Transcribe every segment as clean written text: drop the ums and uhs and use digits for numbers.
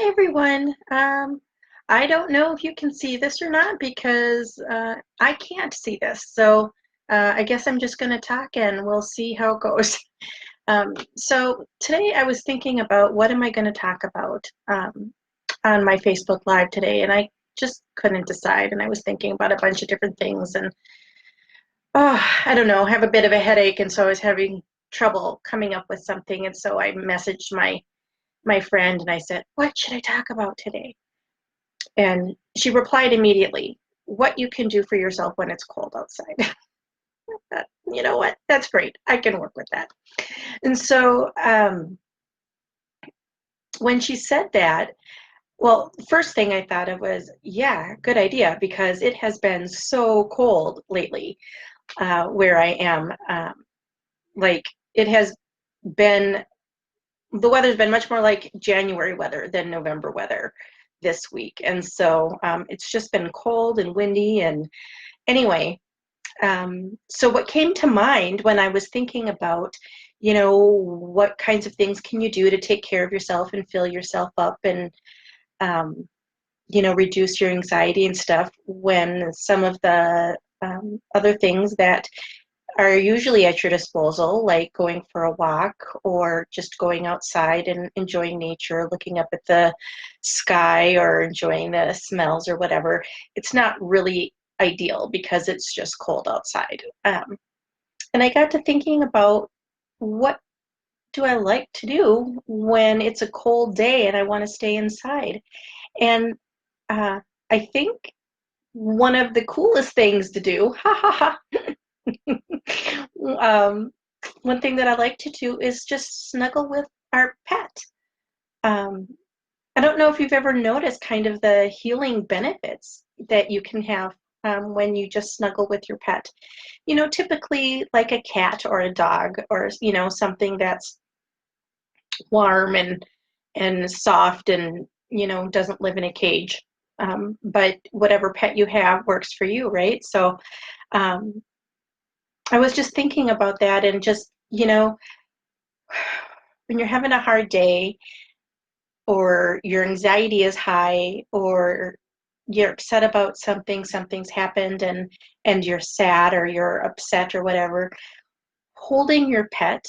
Hi everyone. I don't know if you can see this or not because I can't see this. So I guess I'm just going to talk and we'll see how it goes. So today I was thinking about what am I going to talk about on my Facebook Live today, and I just couldn't decide. And I was thinking about a bunch of different things, and I don't know, have a bit of a headache, and so I was having trouble coming up with something. And so I messaged my friend and I said, "What should I talk about today?" And she replied immediately, "What you can do for yourself when it's cold outside." You know what? That's great. I can work with that. And so when she said that, well, first thing I thought of was, yeah, good idea, because it has been so cold lately where I am. Like it has been, the weather's been much more like January weather than November weather this week. And so it's just been cold and windy. And anyway, so what came to mind when I was thinking about, what kinds of things can you do to take care of yourself and fill yourself up and, um, reduce your anxiety and stuff, when some of the other things that are usually at your disposal, like going for a walk or just going outside and enjoying nature, looking up at the sky or enjoying the smells or whatever, it's not really ideal because it's just cold outside. And I got to thinking about, what do I like to do when it's a cold day and I want to stay inside? And uh, I think one of the coolest things to do, ha ha ha, one thing that I like to do is just snuggle with our pet. Um, I don't know if you've ever noticed kind of the healing benefits that you can have when you just snuggle with your pet. Typically like a cat or a dog or, something that's warm and soft and, doesn't live in a cage. But whatever pet you have works for you, right? So um, I was just thinking about that, and just, when you're having a hard day or your anxiety is high or you're upset about something's happened, and you're sad or you're upset or whatever, holding your pet,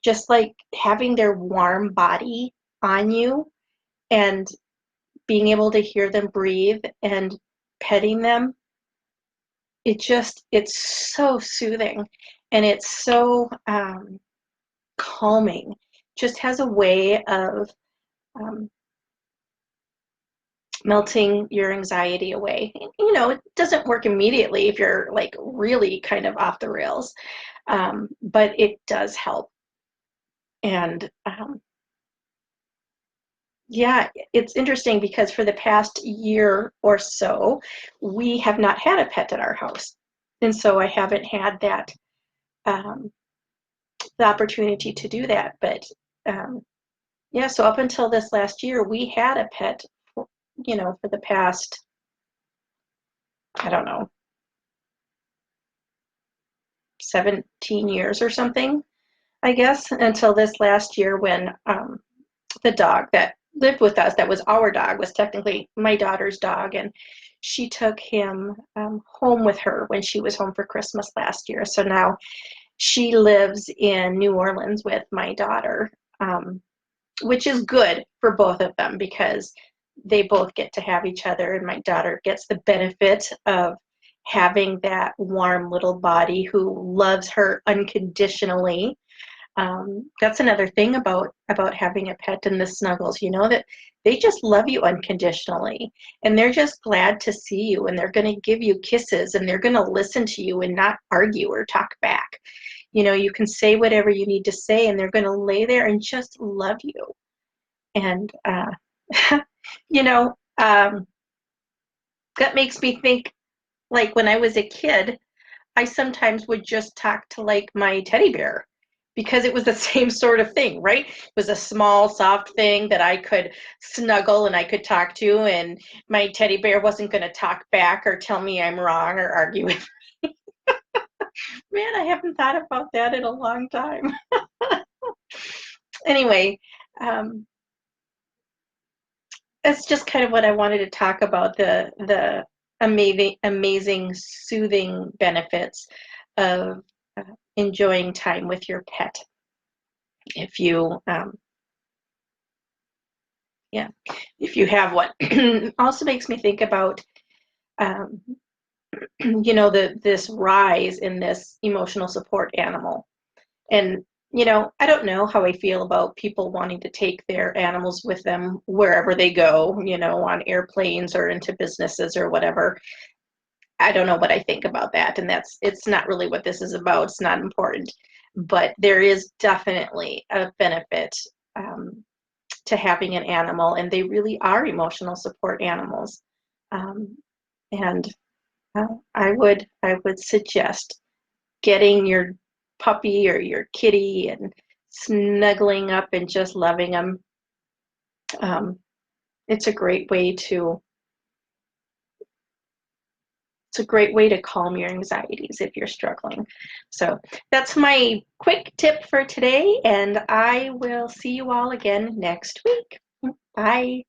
just like having their warm body on you and being able to hear them breathe and petting them, it's so soothing, and it's so calming. Just has a way of um, melting your anxiety away. It doesn't work immediately if you're like really kind of off the rails, but it does help. And yeah, it's interesting because for the past year or so, we have not had a pet at our house. And so I haven't had that, um, the opportunity to do that. But um, yeah, so up until this last year, we had a pet, for the past, I don't know, 17 years or something, I guess, until this last year when the dog that lived with us, that was our dog, was technically my daughter's dog. And she took him home with her when she was home for Christmas last year. So now she lives in New Orleans with my daughter, which is good for both of them because they both get to have each other, and my daughter gets the benefit of having that warm little body who loves her unconditionally. That's another thing about having a pet and the snuggles, that they just love you unconditionally, and they're just glad to see you, and they're going to give you kisses, and they're going to listen to you and not argue or talk back. You can say whatever you need to say, and they're going to lay there and just love you. And you know that makes me think, like when I was a kid, I sometimes would just talk to like my teddy bear because it was the same sort of thing, right? It was a small, soft thing that I could snuggle and I could talk to, and my teddy bear wasn't going to talk back or tell me I'm wrong or argue with. Man, I haven't thought about that in a long time. Anyway, um, that's just kind of what I wanted to talk about, the amazing soothing benefits of enjoying time with your pet. If you yeah, if you have one. Also makes me think about um, this rise in this emotional support animal. And I don't know how I feel about people wanting to take their animals with them wherever they go, on airplanes or into businesses or whatever. I don't know what I think about that, and it's not really what this is about. It's not important, but there is definitely a benefit um, to having an animal, and they really are emotional support animals. Um, and I would suggest getting your puppy or your kitty and snuggling up and just loving them. Um, it's a great way to it's a great way to calm your anxieties if you're struggling. So that's my quick tip for today, and I will see you all again next week. Bye.